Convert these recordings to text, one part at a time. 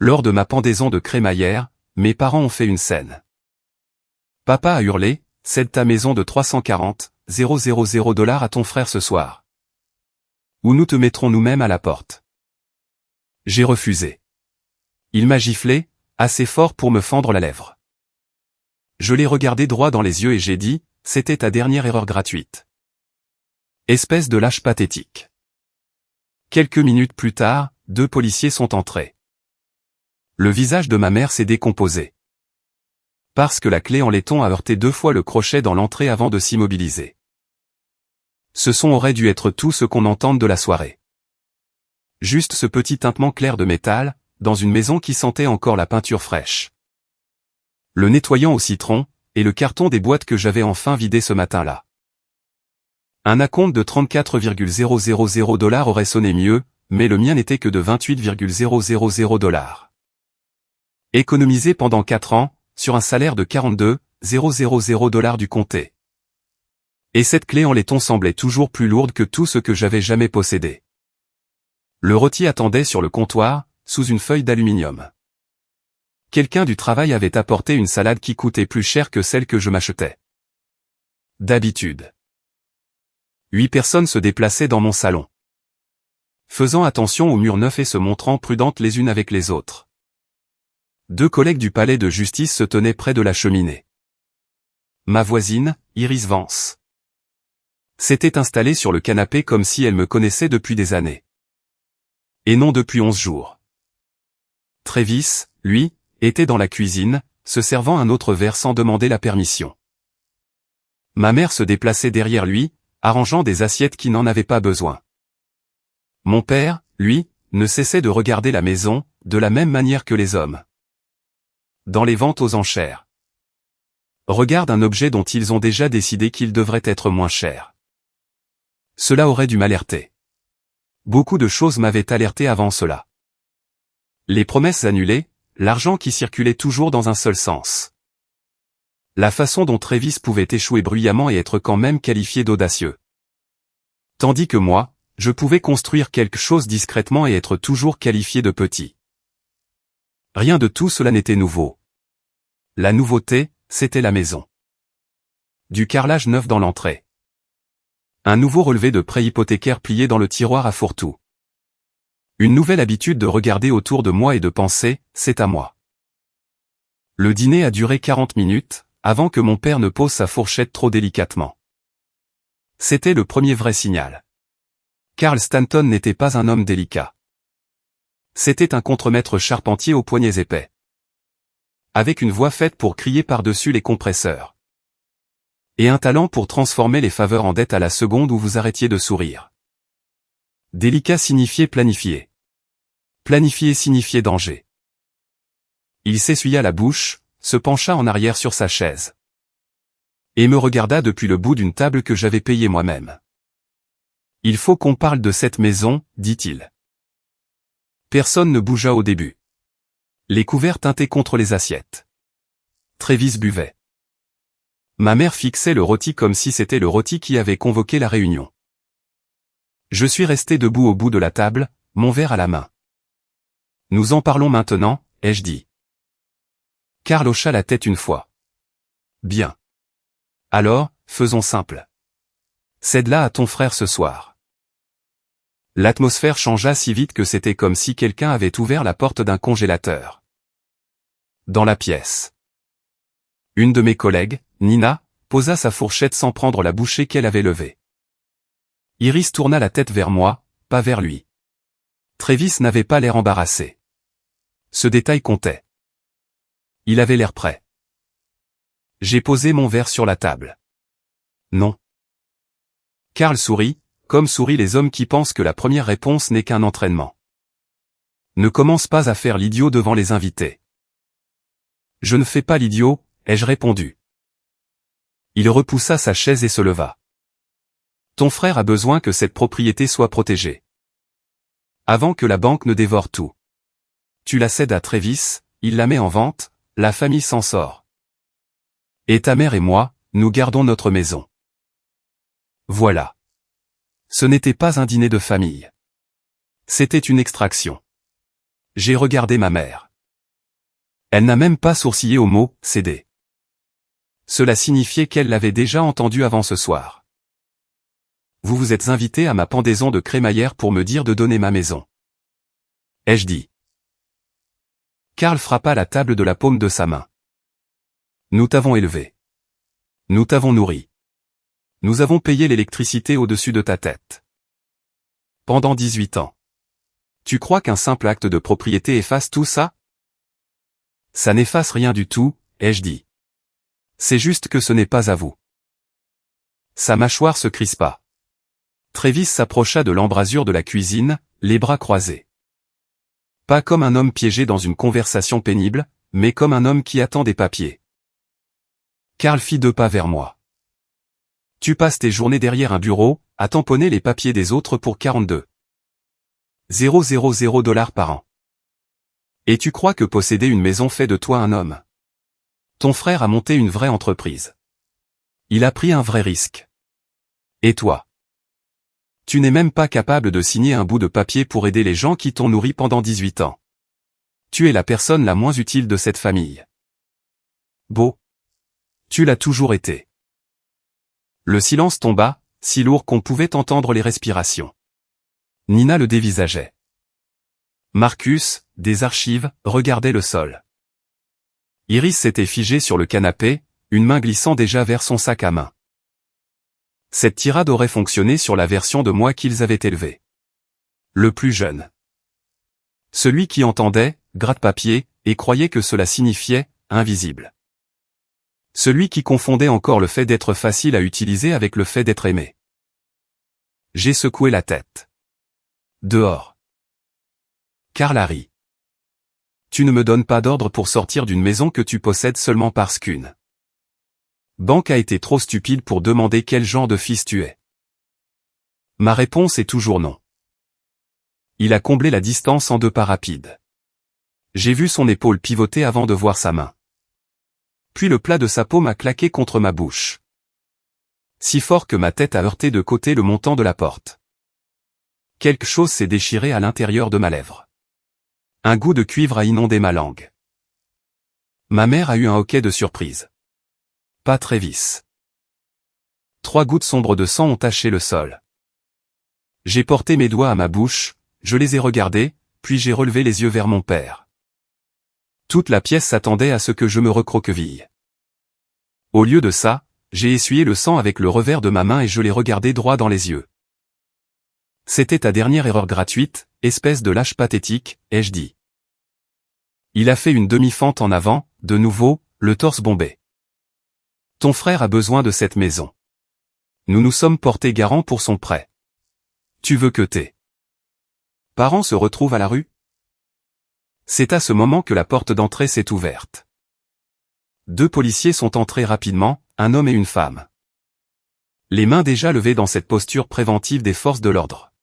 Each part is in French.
Lors de ma pendaison de crémaillère, mes parents ont fait une scène. Papa a hurlé, cède ta maison de 340 000 $ à ton frère ce soir. Ou nous te mettrons nous-mêmes à la porte. J'ai refusé. Il m'a giflé, assez fort pour me fendre la lèvre. Je l'ai regardé droit dans les yeux et j'ai dit, c'était ta dernière erreur gratuite. Espèce de lâche pathétique. Quelques minutes plus tard, 2 policiers sont entrés. Le visage de ma mère s'est décomposé. Parce que la clé en laiton a heurté 2 fois le crochet dans l'entrée avant de s'immobiliser. Ce son aurait dû être tout ce qu'on entende de la soirée. Juste ce petit tintement clair de métal, dans une maison qui sentait encore la peinture fraîche. Le nettoyant au citron, et le carton des boîtes que j'avais enfin vidé ce matin-là. Un acompte de 34,000 $ aurait sonné mieux, mais le mien n'était que de 28,000 $. Économisé pendant 4 ans, sur un salaire de 42,000 $ du comté. Et cette clé en laiton semblait toujours plus lourde que tout ce que j'avais jamais possédé. Le rôti attendait sur le comptoir, sous une feuille d'aluminium. Quelqu'un du travail avait apporté une salade qui coûtait plus cher que celle que je m'achetais. D'habitude. 8 personnes se déplaçaient dans mon salon. Faisant attention aux murs neufs et se montrant prudentes les unes avec les autres. 2 collègues du palais de justice se tenaient près de la cheminée. Ma voisine, Iris Vance, s'était installée sur le canapé comme si elle me connaissait depuis des années. Et non depuis 11 jours. Travis, lui, était dans la cuisine, se servant un autre verre sans demander la permission. Ma mère se déplaçait derrière lui, arrangeant des assiettes qui n'en avaient pas besoin. Mon père, lui, ne cessait de regarder la maison, de la même manière que les hommes. Dans les ventes aux enchères. Regarde un objet dont ils ont déjà décidé qu'il devrait être moins cher. Cela aurait dû m'alerter. Beaucoup de choses m'avaient alerté avant cela. Les promesses annulées, l'argent qui circulait toujours dans un seul sens. La façon dont Travis pouvait échouer bruyamment et être quand même qualifié d'audacieux. Tandis que moi, je pouvais construire quelque chose discrètement et être toujours qualifié de petit. Rien de tout cela n'était nouveau. La nouveauté, c'était la maison. Du carrelage neuf dans l'entrée. Un nouveau relevé de prêt hypothécaire plié dans le tiroir à fourre-tout. Une nouvelle habitude de regarder autour de moi et de penser, c'est à moi. Le dîner a duré 40 minutes, avant que mon père ne pose sa fourchette trop délicatement. C'était le premier vrai signal. Carl Stanton n'était pas un homme délicat. C'était un contremaître charpentier aux poignets épais. Avec une voix faite pour crier par-dessus les compresseurs. Et un talent pour transformer les faveurs en dettes à la seconde où vous arrêtiez de sourire. Délicat signifiait planifier. Planifier signifiait danger. Il s'essuya la bouche, se pencha en arrière sur sa chaise. Et me regarda depuis le bout d'une table que j'avais payée moi-même. Il faut qu'on parle de cette maison, dit-il. Personne ne bougea au début. Les couverts tintaient contre les assiettes. Travis buvait. Ma mère fixait le rôti comme si c'était le rôti qui avait convoqué la réunion. Je suis resté debout au bout de la table, mon verre à la main. Nous en parlons maintenant, ai-je dit. Carl hocha la tête une fois. Bien. Alors, faisons simple. Cède-la à ton frère ce soir. L'atmosphère changea si vite que c'était comme si quelqu'un avait ouvert la porte d'un congélateur. Dans la pièce. Une de mes collègues, Nina, posa sa fourchette sans prendre la bouchée qu'elle avait levée. Iris tourna la tête vers moi, pas vers lui. Travis n'avait pas l'air embarrassé. Ce détail comptait. Il avait l'air prêt. J'ai posé mon verre sur la table. Non. Carl sourit, comme sourient les hommes qui pensent que la première réponse n'est qu'un entraînement. Ne commence pas à faire l'idiot devant les invités. Je ne fais pas l'idiot, ai-je répondu. Il repoussa sa chaise et se leva. Ton frère a besoin que cette propriété soit protégée. Avant que la banque ne dévore tout. Tu la cèdes à Travis, il la met en vente, la famille s'en sort. Et ta mère et moi, nous gardons notre maison. Voilà. Ce n'était pas un dîner de famille. C'était une extraction. J'ai regardé ma mère. Elle n'a même pas sourcillé au mot « céder ». Cela signifiait qu'elle l'avait déjà entendu avant ce soir. Vous vous êtes invité à ma pendaison de crémaillère pour me dire de donner ma maison. Ai-je dit. Karl frappa la table de la paume de sa main. Nous t'avons élevé. Nous t'avons nourri. Nous avons payé l'électricité au-dessus de ta tête. Pendant 18 ans. Tu crois qu'un simple acte de propriété efface tout ça? Ça n'efface rien du tout, ai-je dit. C'est juste que ce n'est pas à vous. Sa mâchoire se crispa. Travis s'approcha de l'embrasure de la cuisine, les bras croisés. Pas comme un homme piégé dans une conversation pénible, mais comme un homme qui attend des papiers. Karl fit 2 pas vers moi. Tu passes tes journées derrière un bureau, à tamponner les papiers des autres pour 42 000 $ par an. Et tu crois que posséder une maison fait de toi un homme? Ton frère a monté une vraie entreprise. Il a pris un vrai risque. Et toi? Tu n'es même pas capable de signer un bout de papier pour aider les gens qui t'ont nourri pendant 18 ans. Tu es la personne la moins utile de cette famille. Beau. Tu l'as toujours été. Le silence tomba, si lourd qu'on pouvait entendre les respirations. Nina le dévisageait. Marcus, des archives, regardait le sol. Iris s'était figée sur le canapé, une main glissant déjà vers son sac à main. Cette tirade aurait fonctionné sur la version de moi qu'ils avaient élevée. Le plus jeune. Celui qui entendait, gratte-papier, et croyait que cela signifiait, invisible. Celui qui confondait encore le fait d'être facile à utiliser avec le fait d'être aimé. J'ai secoué la tête. Dehors. Karl a ri. Tu ne me donnes pas d'ordre pour sortir d'une maison que tu possèdes seulement parce qu'une banque a été trop stupide pour demander quel genre de fils tu es. Ma réponse est toujours non. Il a comblé la distance en 2 pas rapides. J'ai vu son épaule pivoter avant de voir sa main. Puis le plat de sa paume a claqué contre ma bouche. Si fort que ma tête a heurté de côté le montant de la porte. Quelque chose s'est déchiré à l'intérieur de ma lèvre. Un goût de cuivre a inondé ma langue. Ma mère a eu un hoquet de surprise. Pas Travis. 3 gouttes sombres de sang ont taché le sol. J'ai porté mes doigts à ma bouche, je les ai regardés, puis j'ai relevé les yeux vers mon père. Toute la pièce s'attendait à ce que je me recroqueville. Au lieu de ça, j'ai essuyé le sang avec le revers de ma main et je l'ai regardé droit dans les yeux. C'était ta dernière erreur gratuite, espèce de lâche pathétique, ai-je dit. Il a fait une demi-fente en avant, de nouveau, le torse bombé. Ton frère a besoin de cette maison. Nous nous sommes portés garant pour son prêt. Tu veux que tes parents se retrouvent à la rue? C'est à ce moment que la porte d'entrée s'est ouverte. 2 policiers sont entrés rapidement, un homme et une femme. Les mains déjà levées dans cette posture préventive des forces de l'ordre.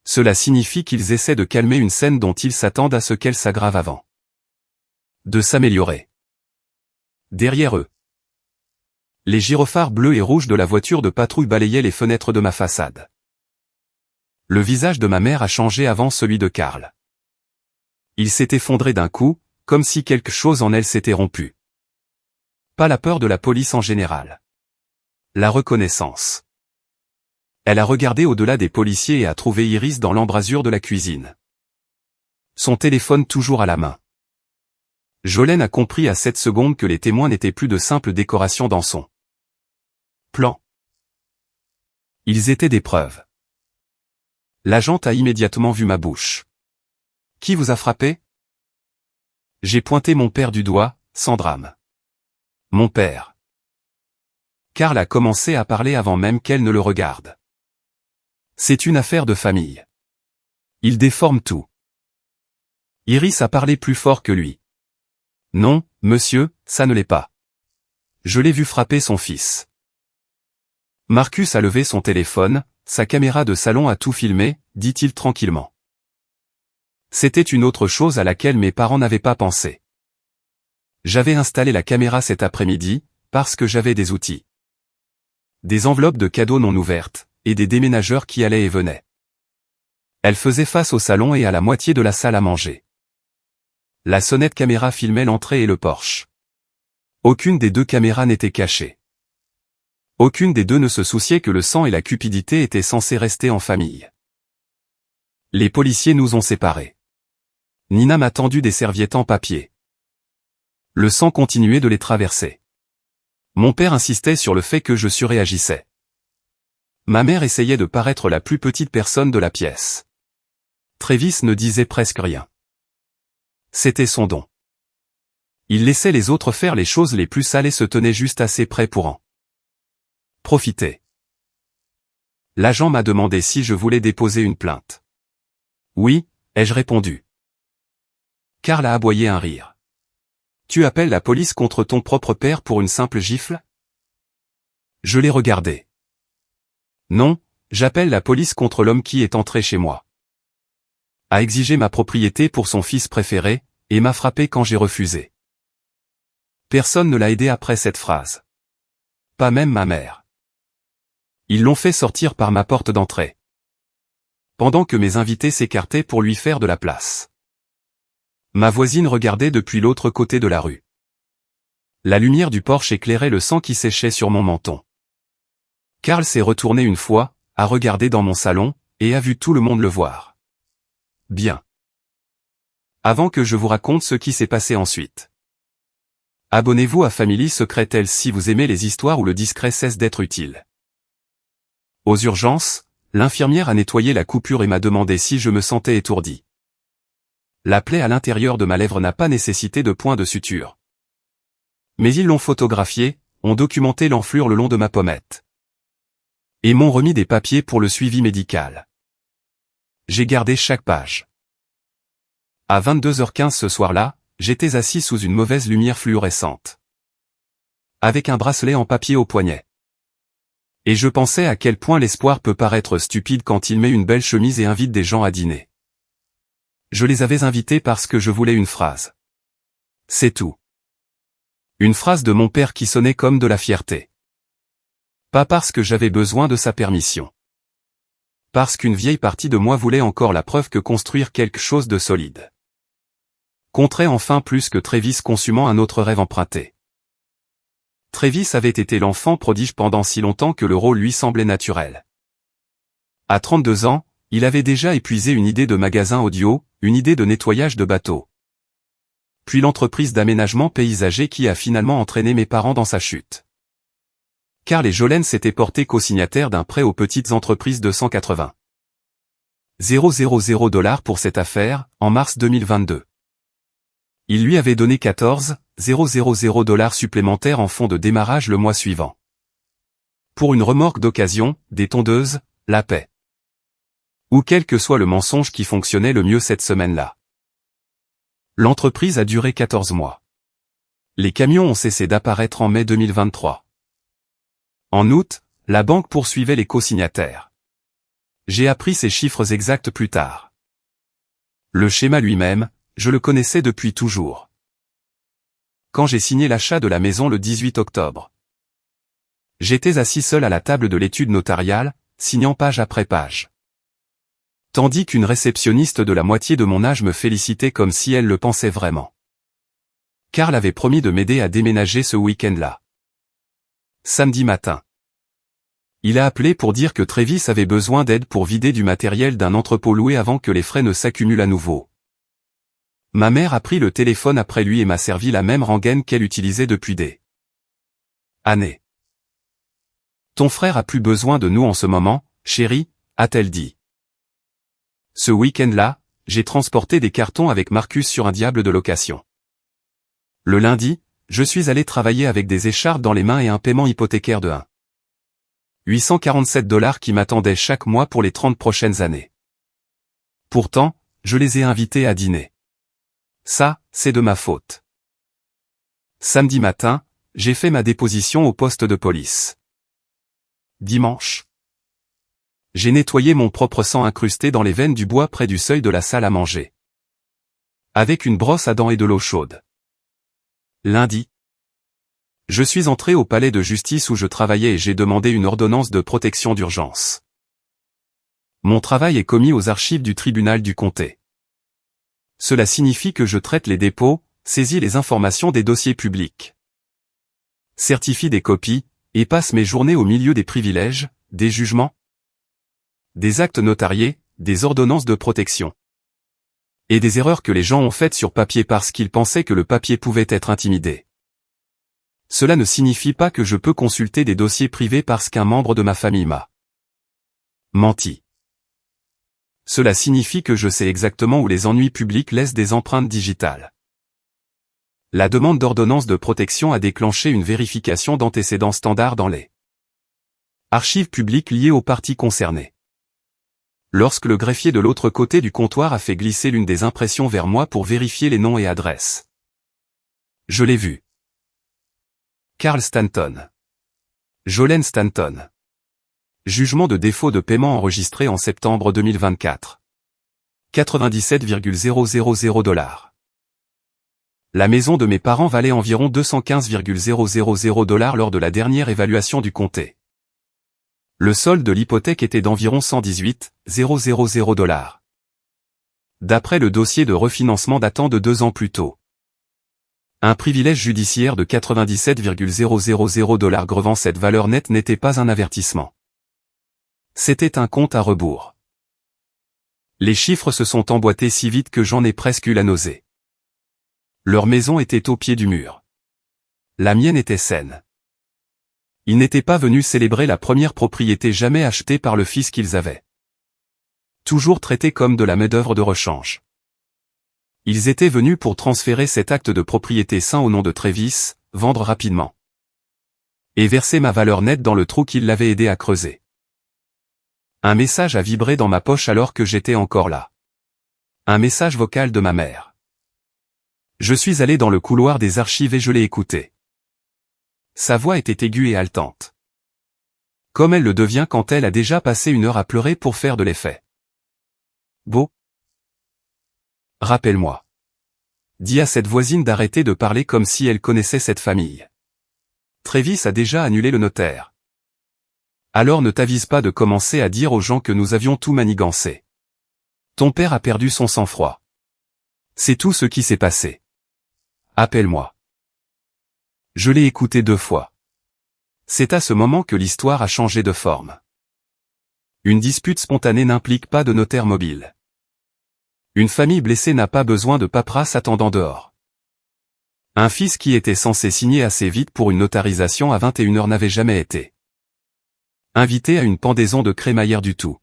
Cela signifie qu'ils essaient de calmer une scène dont ils s'attendent à ce qu'elle s'aggrave avant de s'améliorer. Derrière eux, les gyrophares bleus et rouges de la voiture de patrouille balayaient les fenêtres de ma façade. Le visage de ma mère a changé avant celui de Karl. Il s'est effondré d'un coup, comme si quelque chose en elle s'était rompu. Pas la peur de la police en général. La reconnaissance. Elle a regardé au-delà des policiers et a trouvé Iris dans l'embrasure de la cuisine. Son téléphone toujours à la main. Jolene a compris à 7 secondes que les témoins n'étaient plus de simples décorations dans son plan. Ils étaient des preuves. L'agente a immédiatement vu ma bouche. Qui vous a frappé? J'ai pointé mon père du doigt, sans drame. Mon père. Karl a commencé à parler avant même qu'elle ne le regarde. C'est une affaire de famille. Il déforme tout. Iris a parlé plus fort que lui. Non, monsieur, ça ne l'est pas. Je l'ai vu frapper son fils. Marcus a levé son téléphone, sa caméra de salon a tout filmé, dit-il tranquillement. C'était une autre chose à laquelle mes parents n'avaient pas pensé. J'avais installé la caméra cet après-midi, parce que j'avais des outils. Des enveloppes de cadeaux non ouvertes, et des déménageurs qui allaient et venaient. Elle faisait face au salon et à la moitié de la salle à manger. La sonnette caméra filmait l'entrée et le porche. Aucune des deux caméras n'était cachée. Aucune des deux ne se souciait que le sang et la cupidité étaient censés rester en famille. Les policiers nous ont séparés. Nina m'a tendu des serviettes en papier. Le sang continuait de les traverser. Mon père insistait sur le fait que je surréagissais. Ma mère essayait de paraître la plus petite personne de la pièce. Travis ne disait presque rien. C'était son don. Il laissait les autres faire les choses les plus sales et se tenait juste assez près pour en profiter. L'agent m'a demandé si je voulais déposer une plainte. Oui, ai-je répondu. Carl a aboyé un rire. Tu appelles la police contre ton propre père pour une simple gifle? Je l'ai regardé. Non, j'appelle la police contre l'homme qui est entré chez moi. A exigé ma propriété pour son fils préféré, et m'a frappé quand j'ai refusé. Personne ne l'a aidé après cette phrase. Pas même ma mère. Ils l'ont fait sortir par ma porte d'entrée. Pendant que mes invités s'écartaient pour lui faire de la place. Ma voisine regardait depuis l'autre côté de la rue. La lumière du porche éclairait le sang qui séchait sur mon menton. Carl s'est retourné une fois, a regardé dans mon salon, et a vu tout le monde le voir. Bien. Avant que je vous raconte ce qui s'est passé ensuite. Abonnez-vous à Family Secret Tales si vous aimez les histoires où le discret cesse d'être utile. Aux urgences, l'infirmière a nettoyé la coupure et m'a demandé si je me sentais étourdi. La plaie à l'intérieur de ma lèvre n'a pas nécessité de point de suture. Mais ils l'ont photographiée, ont documenté l'enflure le long de ma pommette. Et m'ont remis des papiers pour le suivi médical. J'ai gardé chaque page. À 22h15 ce soir-là, j'étais assis sous une mauvaise lumière fluorescente. Avec un bracelet en papier au poignet. Et je pensais à quel point l'espoir peut paraître stupide quand il met une belle chemise et invite des gens à dîner. Je les avais invités parce que je voulais une phrase. C'est tout. Une phrase de mon père qui sonnait comme de la fierté. Pas parce que j'avais besoin de sa permission. Parce qu'une vieille partie de moi voulait encore la preuve que construire quelque chose de solide. Compterait enfin plus que Travis consumant un autre rêve emprunté. Travis avait été l'enfant prodige pendant si longtemps que le rôle lui semblait naturel. À 32 ans, il avait déjà épuisé une idée de magasin audio, une idée de nettoyage de bateau. Puis l'entreprise d'aménagement paysager qui a finalement entraîné mes parents dans sa chute. Carl et Jolene s'étaient portés co-signataires d'un prêt aux petites entreprises de 180 000 $ pour cette affaire, en mars 2022. Il lui avait donné 14 000 $ supplémentaires en fonds de démarrage le mois suivant. Pour une remorque d'occasion, des tondeuses, la paix. Ou quel que soit le mensonge qui fonctionnait le mieux cette semaine-là. L'entreprise a duré 14 mois. Les camions ont cessé d'apparaître en mai 2023. En août, la banque poursuivait les co-signataires. J'ai appris ces chiffres exacts plus tard. Le schéma lui-même, je le connaissais depuis toujours. Quand j'ai signé l'achat de la maison le 18 octobre. J'étais assis seul à la table de l'étude notariale, signant page après page. Tandis qu'une réceptionniste de la moitié de mon âge me félicitait comme si elle le pensait vraiment. Carl avait promis de m'aider à déménager ce week-end-là. Samedi matin. Il a appelé pour dire que Travis avait besoin d'aide pour vider du matériel d'un entrepôt loué avant que les frais ne s'accumulent à nouveau. Ma mère a pris le téléphone après lui et m'a servi la même rengaine qu'elle utilisait depuis des années. Ton frère a plus besoin de nous en ce moment, chérie, a-t-elle dit. Ce week-end-là, j'ai transporté des cartons avec Marcus sur un diable de location. Le lundi, je suis allé travailler avec des écharpes dans les mains et un paiement hypothécaire de 847 $ qui m'attendait chaque mois pour les 30 prochaines années. Pourtant, je les ai invités à dîner. Ça, c'est de ma faute. Samedi matin, j'ai fait ma déposition au poste de police. Dimanche. J'ai nettoyé mon propre sang incrusté dans les veines du bois près du seuil de la salle à manger. Avec une brosse à dents et de l'eau chaude. Lundi. Je suis entré au palais de justice où je travaillais et j'ai demandé une ordonnance de protection d'urgence. Mon travail est commis aux archives du tribunal du comté. Cela signifie que je traite les dépôts, saisis les informations des dossiers publics, certifie des copies, et passe mes journées au milieu des privilèges, des jugements, des actes notariés, des ordonnances de protection, et des erreurs que les gens ont faites sur papier parce qu'ils pensaient que le papier pouvait être intimidé. Cela ne signifie pas que je peux consulter des dossiers privés parce qu'un membre de ma famille m'a menti. Cela signifie que je sais exactement où les ennuis publics laissent des empreintes digitales. La demande d'ordonnance de protection a déclenché une vérification d'antécédents standards dans les archives publiques liées aux parties concernées. Lorsque le greffier de l'autre côté du comptoir a fait glisser l'une des impressions vers moi pour vérifier les noms et adresses. Je l'ai vu. Carl Stanton. Jolene Stanton. Jugement de défaut de paiement enregistré en septembre 2024. 97,000 $. La maison de mes parents valait environ 215,000 $ lors de la dernière évaluation du comté. Le solde de l'hypothèque était d'environ 118,000 $. D'après le dossier de refinancement datant de 2 ans plus tôt. Un privilège judiciaire de 97,000 $ grevant cette valeur nette n'était pas un avertissement. C'était un compte à rebours. Les chiffres se sont emboîtés si vite que j'en ai presque eu la nausée. Leur maison était au pied du mur. La mienne était saine. Ils n'étaient pas venus célébrer la première propriété jamais achetée par le fils qu'ils avaient. Toujours traité comme de la main-d'œuvre de rechange. Ils étaient venus pour transférer cet acte de propriété sain au nom de Travis, vendre rapidement. Et verser ma valeur nette dans le trou qu'ils l'avaient aidé à creuser. Un message a vibré dans ma poche alors que j'étais encore là. Un message vocal de ma mère. Je suis allé dans le couloir des archives et je l'ai écouté. Sa voix était aiguë et haletante. Comme elle le devient quand elle a déjà passé 1 heure à pleurer pour faire de l'effet. Beau. Rappelle-moi. Dis à cette voisine d'arrêter de parler comme si elle connaissait cette famille. Travis a déjà annulé le notaire. Alors ne t'avise pas de commencer à dire aux gens que nous avions tout manigancé. Ton père a perdu son sang-froid. C'est tout ce qui s'est passé. Appelle-moi. Je l'ai écouté 2 fois. C'est à ce moment que l'histoire a changé de forme. Une dispute spontanée n'implique pas de notaire mobile. Une famille blessée n'a pas besoin de paperasse attendant dehors. Un fils qui était censé signer assez vite pour une notarisation à 21 h n'avait jamais été invité à une pendaison de crémaillère du tout.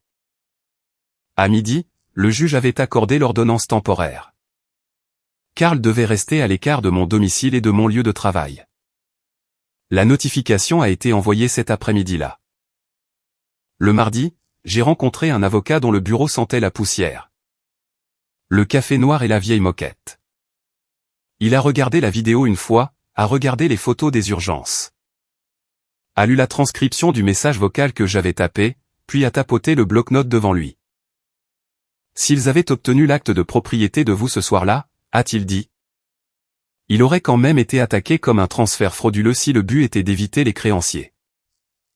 À midi, le juge avait accordé l'ordonnance temporaire. Carl devait rester à l'écart de mon domicile et de mon lieu de travail. La notification a été envoyée cet après-midi-là. Le mardi, j'ai rencontré un avocat dont le bureau sentait la poussière. Le café noir et la vieille moquette. Il a regardé la vidéo 1 fois, a regardé les photos des urgences. A lu la transcription du message vocal que j'avais tapé, puis a tapoté le bloc-notes devant lui. S'ils avaient obtenu l'acte de propriété de vous ce soir-là, a-t-il dit, il aurait quand même été attaqué comme un transfert frauduleux si le but était d'éviter les créanciers.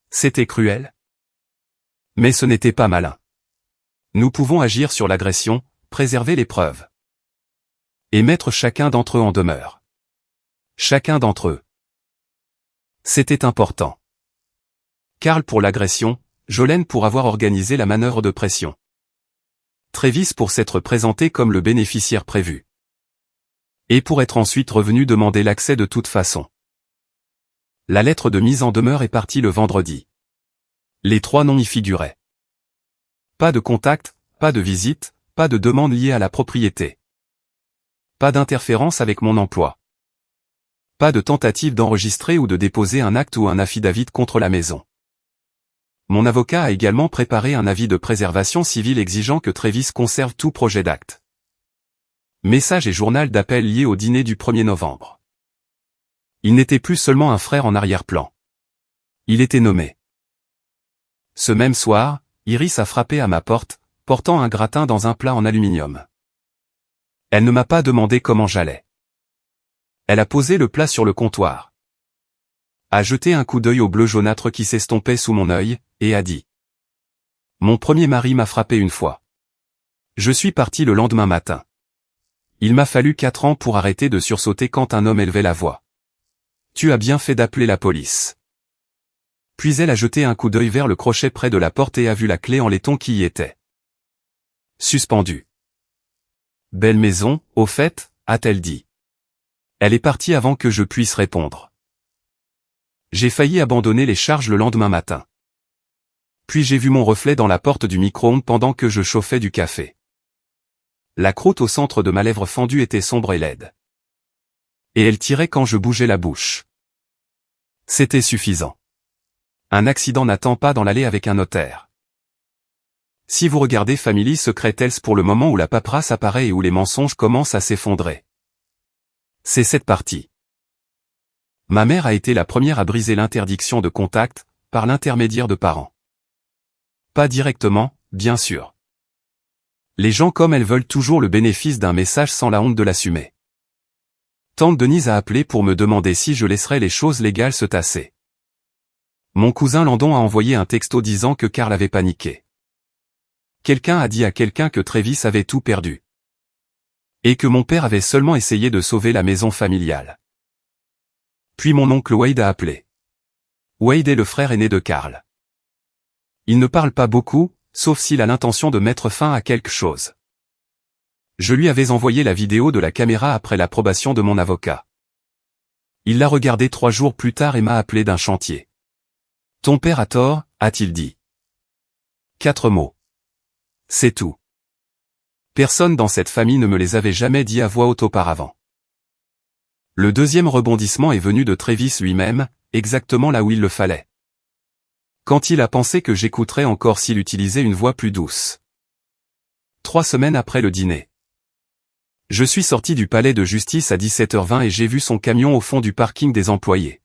C'était cruel. Mais ce n'était pas malin. Nous pouvons agir sur l'agression, préserver les preuves. Et mettre chacun d'entre eux en demeure. Chacun d'entre eux. C'était important. Carl pour l'agression, Jolene pour avoir organisé la manœuvre de pression. Travis pour s'être présenté comme le bénéficiaire prévu. Et pour être ensuite revenu demander l'accès de toute façon. La lettre de mise en demeure est partie le vendredi. Les 3 noms y figuraient. Pas de contact, pas de visite, pas de demande liée à la propriété. Pas d'interférence avec mon emploi. Pas de tentative d'enregistrer ou de déposer un acte ou un affidavit contre la maison. Mon avocat a également préparé un avis de préservation civile exigeant que Travis conserve tout projet d'acte. Message et journal d'appel lié au dîner du 1er novembre. Il n'était plus seulement un frère en arrière-plan. Il était nommé. Ce même soir, Iris a frappé à ma porte, portant un gratin dans un plat en aluminium. Elle ne m'a pas demandé comment j'allais. Elle a posé le plat sur le comptoir. A jeté un coup d'œil au bleu jaunâtre qui s'estompait sous mon œil, et a dit. Mon premier mari m'a frappé 1 fois. Je suis parti le lendemain matin. Il m'a fallu 4 ans pour arrêter de sursauter quand un homme élevait la voix. Tu as bien fait d'appeler la police. Puis elle a jeté un coup d'œil vers le crochet près de la porte et a vu la clé en laiton qui y était. Suspendue. Belle maison, au fait, a-t-elle dit. Elle est partie avant que je puisse répondre. J'ai failli abandonner les charges le lendemain matin. Puis j'ai vu mon reflet dans la porte du micro-ondes pendant que je chauffais du café. La croûte au centre de ma lèvre fendue était sombre et laide. Et elle tirait quand je bougeais la bouche. C'était suffisant. Un accident n'attend pas dans l'allée avec un notaire. Si vous regardez Family Secret Tales pour le moment où la paperasse apparaît et où les mensonges commencent à s'effondrer. C'est cette partie. Ma mère a été la première à briser l'interdiction de contact, par l'intermédiaire de parents. Pas directement, bien sûr. Les gens comme elle veulent toujours le bénéfice d'un message sans la honte de l'assumer. Tante Denise a appelé pour me demander si je laisserais les choses légales se tasser. Mon cousin Landon a envoyé un texto disant que Karl avait paniqué. Quelqu'un a dit à quelqu'un que Travis avait tout perdu. Et que mon père avait seulement essayé de sauver la maison familiale. Puis mon oncle Wade a appelé. Wade est le frère aîné de Karl. Il ne parle pas beaucoup, sauf s'il a l'intention de mettre fin à quelque chose. Je lui avais envoyé la vidéo de la caméra après l'approbation de mon avocat. Il l'a regardée 3 jours plus tard et m'a appelé d'un chantier. Ton père a tort, a-t-il dit. 4 mots. C'est tout. Personne dans cette famille ne me les avait jamais dit à voix haute auparavant. Le deuxième rebondissement est venu de Travis lui-même, exactement là où il le fallait. Quand il a pensé que j'écouterais encore s'il utilisait une voix plus douce. 3 semaines après le dîner. Je suis sorti du palais de justice à 17h20 et j'ai vu son camion au fond du parking des employés.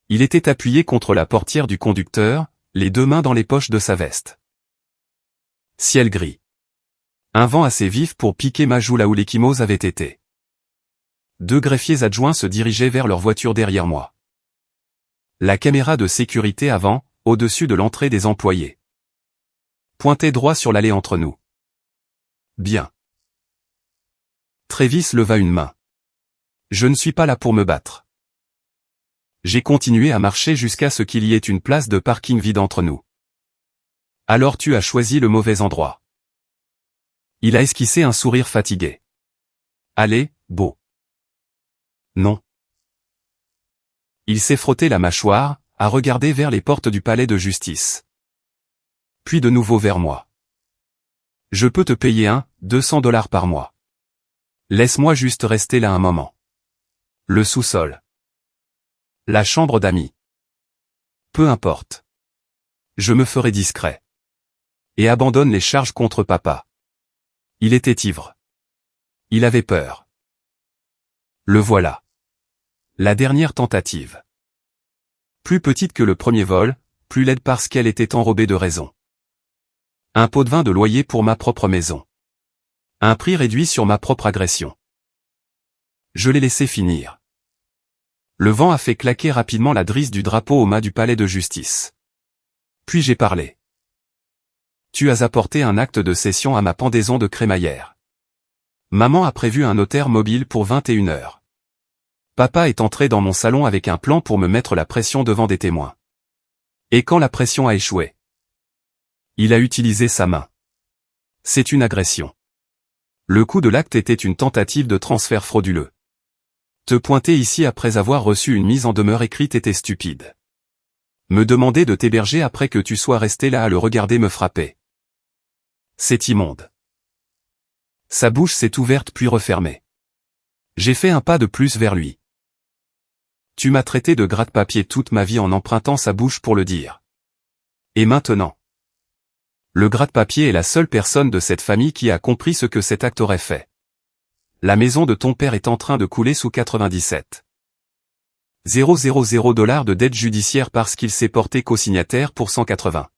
Il était appuyé contre la portière du conducteur, les 2 mains dans les poches de sa veste. Ciel gris. Un vent assez vif pour piquer ma joue là où l'échymose avait été. 2 greffiers adjoints se dirigeaient vers leur voiture derrière moi. La caméra de sécurité avant, au-dessus de l'entrée des employés. Pointait droit sur l'allée entre nous. Bien. Travis leva une main. Je ne suis pas là pour me battre. J'ai continué à marcher jusqu'à ce qu'il y ait une place de parking vide entre nous. Alors tu as choisi le mauvais endroit. Il a esquissé un sourire fatigué. Allez, beau. Non. Il s'est frotté la mâchoire, a regardé vers les portes du palais de justice. Puis de nouveau vers moi. Je peux te payer $200 par mois. Laisse-moi juste rester là un moment. Le sous-sol. La chambre d'amis. Peu importe. Je me ferai discret. Et abandonne les charges contre papa. Il était ivre. Il avait peur. Le voilà. La dernière tentative. Plus petite que le premier vol, plus laide parce qu'elle était enrobée de raison. Un pot de vin de loyer pour ma propre maison. Un prix réduit sur ma propre agression. Je l'ai laissé finir. Le vent a fait claquer rapidement la drisse du drapeau au mât du palais de justice. Puis j'ai parlé. Tu as apporté un acte de cession à ma pendaison de crémaillère. Maman a prévu un notaire mobile pour 21h. Papa est entré dans mon salon avec un plan pour me mettre la pression devant des témoins. Et quand la pression a échoué, il a utilisé sa main. C'est une agression. Le coût de l'acte était une tentative de transfert frauduleux. Te pointer ici après avoir reçu une mise en demeure écrite était stupide. Me demander de t'héberger après que tu sois resté là à le regarder me frapper. C'est immonde. Sa bouche s'est ouverte puis refermée. J'ai fait un pas de plus vers lui. Tu m'as traité de gratte-papier toute ma vie en empruntant sa bouche pour le dire. Et maintenant? Le gratte-papier est la seule personne de cette famille qui a compris ce que cet acte aurait fait. La maison de ton père est en train de couler sous 97 000 $ de dette judiciaire parce qu'il s'est porté co-signataire pour 180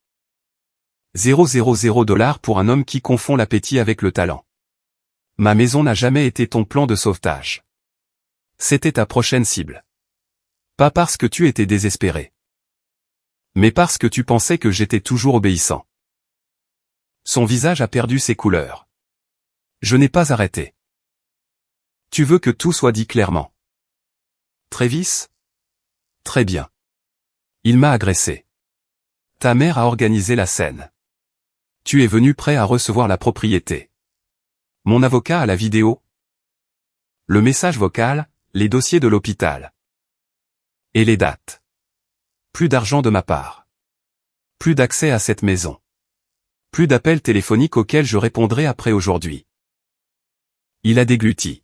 000 $ pour un homme qui confond l'appétit avec le talent. Ma maison n'a jamais été ton plan de sauvetage. C'était ta prochaine cible. Pas parce que tu étais désespéré. Mais parce que tu pensais que j'étais toujours obéissant. Son visage a perdu ses couleurs. Je n'ai pas arrêté. Tu veux que tout soit dit clairement. Travis? Très bien. Il m'a agressé. Ta mère a organisé la scène. Tu es venu prêt à recevoir la propriété. Mon avocat a la vidéo. Le message vocal, les dossiers de l'hôpital. Et les dates. Plus d'argent de ma part. Plus d'accès à cette maison. Plus d'appels téléphoniques auxquels je répondrai après aujourd'hui. Il a dégluti.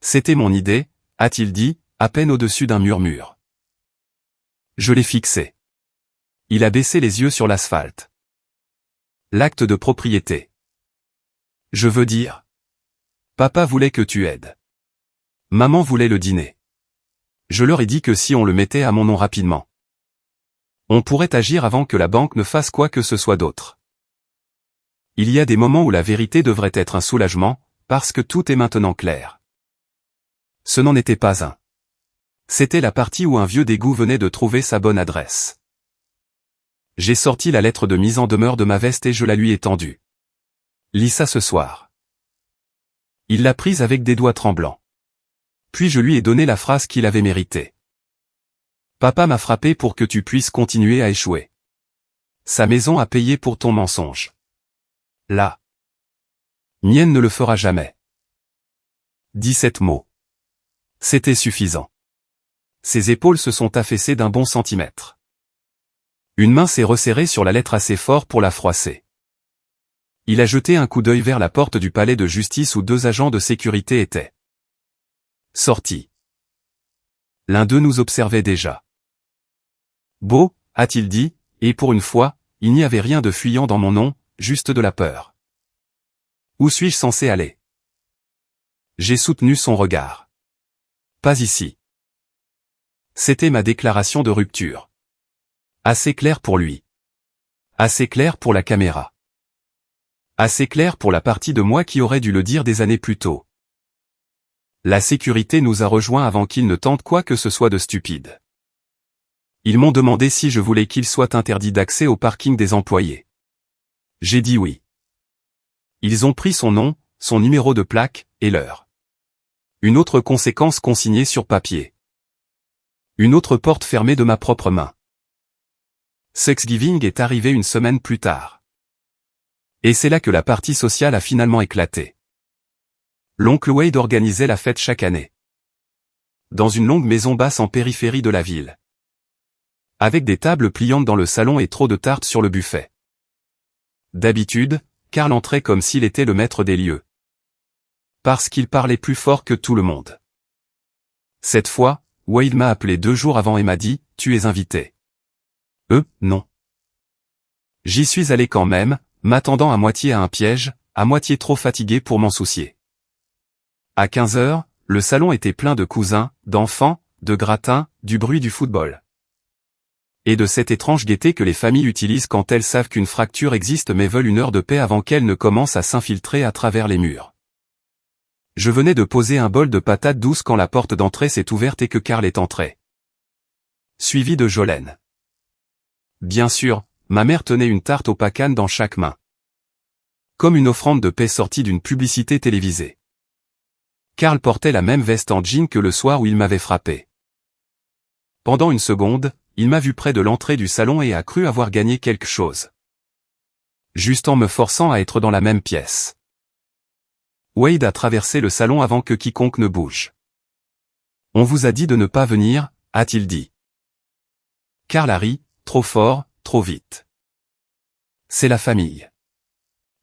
C'était mon idée, a-t-il dit, à peine au-dessus d'un murmure. Je l'ai fixé. Il a baissé les yeux sur l'asphalte. L'acte de propriété. Je veux dire. Papa voulait que tu aides. Maman voulait le dîner. Je leur ai dit que si on le mettait à mon nom rapidement, on pourrait agir avant que la banque ne fasse quoi que ce soit d'autre. Il y a des moments où la vérité devrait être un soulagement, parce que tout est maintenant clair. Ce n'en était pas un. C'était la partie où un vieux d'égout venait de trouver sa bonne adresse. J'ai sorti la lettre de mise en demeure de ma veste et je la lui ai tendue. Lis ça ce soir. Il l'a prise avec des doigts tremblants. Puis je lui ai donné la phrase qu'il avait méritée. Papa m'a frappé pour que tu puisses continuer à échouer. Sa maison a payé pour ton mensonge. La mienne ne le fera jamais. 17 mots. C'était suffisant. Ses épaules se sont affaissées d'un bon centimètre. Une main s'est resserrée sur la lettre assez fort pour la froisser. Il a jeté un coup d'œil vers la porte du palais de justice où 2 agents de sécurité étaient sortis. L'un d'eux nous observait déjà. Beau, a-t-il dit, et pour une fois, il n'y avait rien de fuyant dans mon nom, juste de la peur. Où suis-je censé aller? J'ai soutenu son regard. Pas ici. C'était ma déclaration de rupture. Assez clair pour lui. Assez clair pour la caméra. Assez clair pour la partie de moi qui aurait dû le dire des années plus tôt. La sécurité nous a rejoints avant qu'ils ne tentent quoi que ce soit de stupide. Ils m'ont demandé si je voulais qu'il soit interdit d'accès au parking des employés. J'ai dit oui. Ils ont pris son nom, son numéro de plaque, et l'heure. Une autre conséquence consignée sur papier. Une autre porte fermée de ma propre main. Thanksgiving est arrivé une semaine plus tard. Et c'est là que la partie sociale a finalement éclaté. L'oncle Wade organisait la fête chaque année. Dans une longue maison basse en périphérie de la ville. Avec des tables pliantes dans le salon et trop de tartes sur le buffet. D'habitude, Carl entrait comme s'il était le maître des lieux. Parce qu'il parlait plus fort que tout le monde. Cette fois, Wade m'a appelé 2 jours avant et m'a dit, « Tu es invité. » Non. J'y suis allé quand même, m'attendant à moitié à un piège, à moitié trop fatigué pour m'en soucier. À 15 heures, le salon était plein de cousins, d'enfants, de gratins, du bruit du football. Et de cette étrange gaieté que les familles utilisent quand elles savent qu'une fracture existe mais veulent une heure de paix avant qu'elle ne commence à s'infiltrer à travers les murs. Je venais de poser un bol de patates douces quand la porte d'entrée s'est ouverte et que Carl est entré. Suivi de Jolene. Bien sûr, ma mère tenait une tarte au pacan dans chaque main. Comme une offrande de paix sortie d'une publicité télévisée. Carl portait la même veste en jean que le soir où il m'avait frappé. Pendant une seconde, il m'a vu près de l'entrée du salon et a cru avoir gagné quelque chose. Juste en me forçant à être dans la même pièce. Wade a traversé le salon avant que quiconque ne bouge. On vous a dit de ne pas venir, a-t-il dit. Carl a ri, trop fort, trop vite. C'est la famille.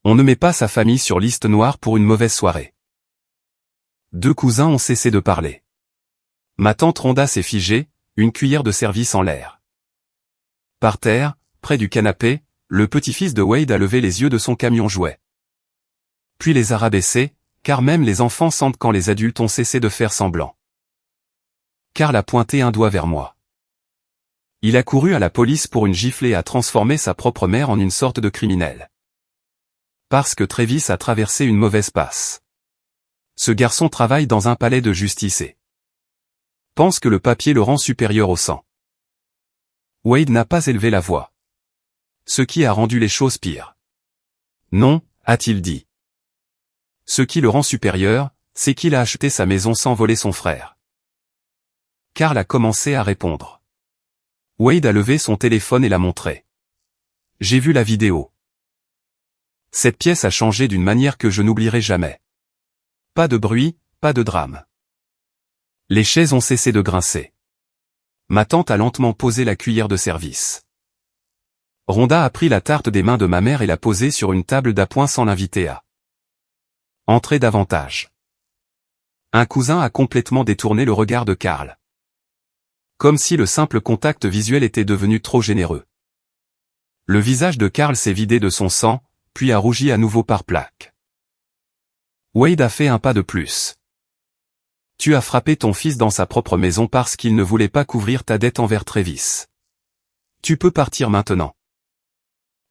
On ne met pas sa famille sur liste noire pour une mauvaise soirée. 2 cousins ont cessé de parler. Ma tante Rhonda s'est figée, une cuillère de service en l'air. Par terre, près du canapé, le petit-fils de Wade a levé les yeux de son camion jouet. Puis les a rabaissés, car même les enfants sentent quand les adultes ont cessé de faire semblant. Carl a pointé un doigt vers moi. Il a couru à la police pour une gifle et a transformé sa propre mère en une sorte de criminel. Parce que Travis a traversé une mauvaise passe. Ce garçon travaille dans un palais de justice et pense que le papier le rend supérieur au sang. Wade n'a pas élevé la voix. Ce qui a rendu les choses pires. Non, a-t-il dit. Ce qui le rend supérieur, C'est qu'il a acheté sa maison sans voler son frère. Carl a commencé à répondre. Wade a levé son téléphone et l'a montré. J'ai vu la vidéo. Cette pièce a changé d'une manière que je n'oublierai jamais. Pas de bruit, pas de drame. Les chaises ont cessé de grincer. Ma tante a lentement posé la cuillère de service. Rhonda a pris la tarte des mains de ma mère et l'a posée sur une table d'appoint sans l'inviter à entrer davantage. Un cousin a complètement détourné le regard de Carl. Comme si le simple contact visuel était devenu trop généreux. Le visage de Carl s'est vidé de son sang, puis a rougi à nouveau par plaques. Wade a fait un pas de plus. Tu as frappé ton fils dans sa propre maison parce qu'il ne voulait pas couvrir ta dette envers Travis. Tu peux partir maintenant.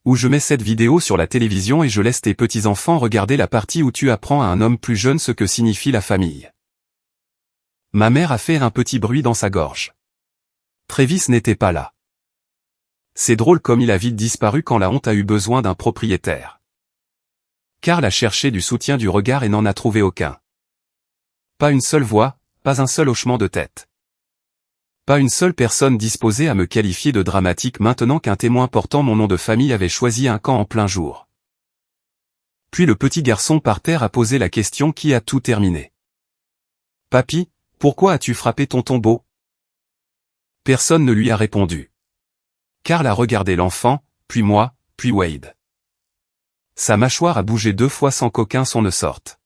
Ou je mets cette vidéo sur la télévision et je laisse tes petits-enfants regarder la partie où tu apprends à un homme plus jeune ce que signifie la famille. Ma mère a fait un petit bruit dans sa gorge. Travis n'était pas là. C'est drôle comme il a vite disparu quand la honte a eu besoin d'un propriétaire. Carl a cherché du soutien du regard et n'en a trouvé aucun. Pas une seule voix, pas un seul hochement de tête. Pas une seule personne disposée à me qualifier de dramatique maintenant qu'un témoin portant mon nom de famille avait choisi un camp en plein jour. Puis le petit garçon par terre a posé la question qui a tout terminé. Papy, pourquoi as-tu frappé ton tombeau? Personne ne lui a répondu. Carl a regardé l'enfant, puis moi, puis Wade. Sa mâchoire a bougé 2 fois sans qu'aucun son ne sorte.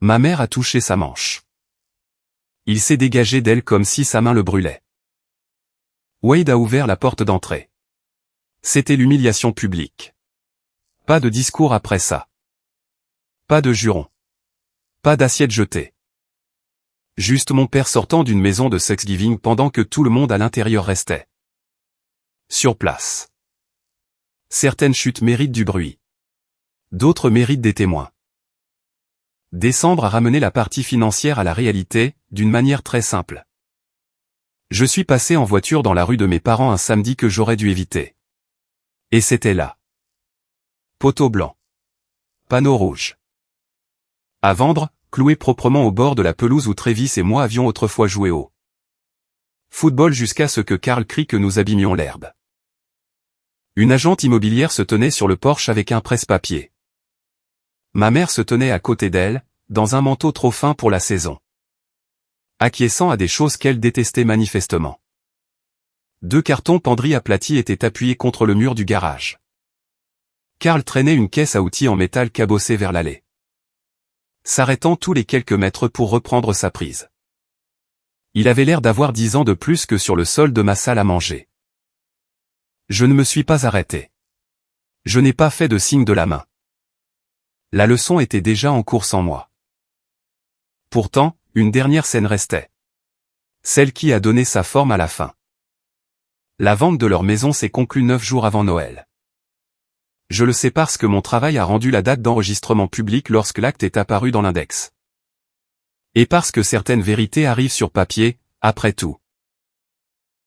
Ma mère a touché sa manche. Il s'est dégagé d'elle comme si sa main le brûlait. Wade a ouvert la porte d'entrée. C'était l'humiliation publique. Pas de discours après ça. Pas de jurons. Pas d'assiette jetée. Juste mon père sortant d'une maison de Thanksgiving pendant que tout le monde à l'intérieur restait sur place. Certaines chutes méritent du bruit. D'autres méritent des témoins. Décembre a ramené la partie financière à la réalité, d'une manière très simple. Je suis passé en voiture dans la rue de mes parents un samedi que j'aurais dû éviter. Et c'était là. Poteau blanc. Panneau rouge. À vendre, cloué proprement au bord de la pelouse où Travis et moi avions autrefois joué au football jusqu'à ce que Carl crie que nous abîmions l'herbe. Une agente immobilière se tenait sur le porche avec un presse-papier. Ma mère se tenait à côté d'elle, dans un manteau trop fin pour la saison. Acquiesçant à des choses qu'elle détestait manifestement. 2 cartons penderies aplatis étaient appuyés contre le mur du garage. Carl traînait une caisse à outils en métal cabossée vers l'allée, s'arrêtant tous les quelques mètres pour reprendre sa prise. Il avait l'air d'avoir 10 ans de plus que sur le sol de ma salle à manger. Je ne me suis pas arrêté. Je n'ai pas fait de signe de la main. La leçon était déjà en cours sans moi. Pourtant, une dernière scène restait. Celle qui a donné sa forme à la fin. La vente de leur maison s'est conclue 9 jours avant Noël. Je le sais parce que mon travail a rendu la date d'enregistrement publique lorsque l'acte est apparu dans l'index. Et parce que certaines vérités arrivent sur papier, après tout.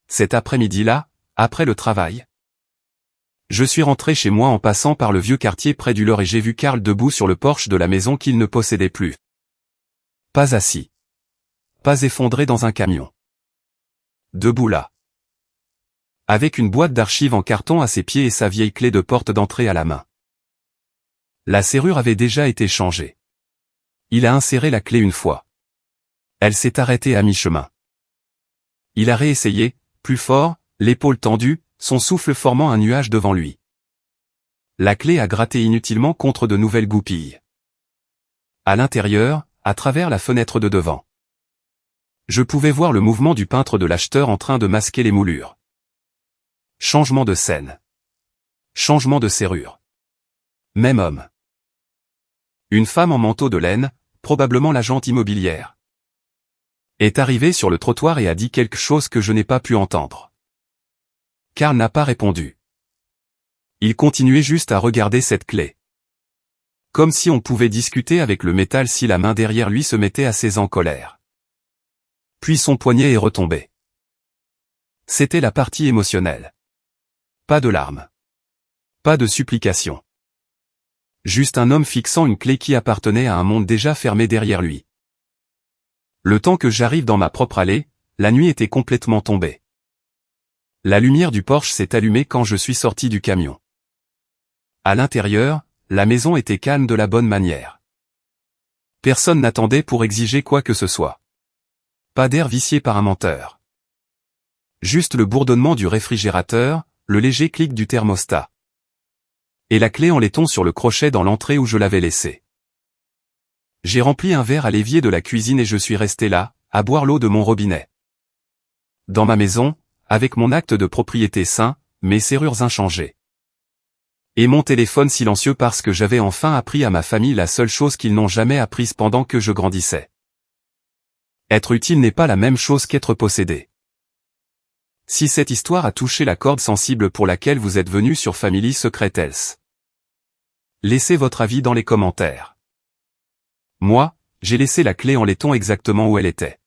Cet après-midi-là, après le travail, je suis rentré chez moi en passant par le vieux quartier près du Leur et j'ai vu Carl debout sur le porche de la maison qu'il ne possédait plus. Pas assis. Pas effondré dans un camion. Debout là. Avec une boîte d'archives en carton à ses pieds et sa vieille clé de porte d'entrée à la main. La serrure avait déjà été changée. Il a inséré la clé une fois. Elle s'est arrêtée à mi-chemin. Il a réessayé, plus fort, l'épaule tendue, son souffle formant un nuage devant lui. La clé a gratté inutilement contre de nouvelles goupilles. À l'intérieur, à travers la fenêtre de devant. Je pouvais voir le mouvement du peintre de l'acheteur en train de masquer les moulures. Changement de scène. Changement de serrure. Même homme. Une femme en manteau de laine, probablement l'agente immobilière, est arrivée sur le trottoir et a dit quelque chose que je n'ai pas pu entendre. Carl n'a pas répondu. Il continuait juste à regarder cette clé. Comme si on pouvait discuter avec le métal si la main derrière lui se mettait assez en colère. Puis son poignet est retombé. C'était la partie émotionnelle. Pas de larmes. Pas de supplication. Juste un homme fixant une clé qui appartenait à un monde déjà fermé derrière lui. Le temps que j'arrive dans ma propre allée, la nuit était complètement tombée. La lumière du Porsche s'est allumée quand je suis sorti du camion. À l'intérieur, la maison était calme de la bonne manière. Personne n'attendait pour exiger quoi que ce soit. Pas d'air vicié par un menteur. Juste le bourdonnement du réfrigérateur, le léger clic du thermostat. Et la clé en laiton sur le crochet dans l'entrée où je l'avais laissée. J'ai rempli un verre à l'évier de la cuisine et je suis resté là, à boire l'eau de mon robinet. Dans ma maison, avec mon acte de propriété sain, mes serrures inchangées. Et mon téléphone silencieux parce que j'avais enfin appris à ma famille la seule chose qu'ils n'ont jamais apprise pendant que je grandissais. Être utile n'est pas la même chose qu'être possédé. Si cette histoire a touché la corde sensible pour laquelle vous êtes venu sur Family Secret Health, laissez votre avis dans les commentaires. Moi, j'ai laissé la clé en laiton exactement où elle était.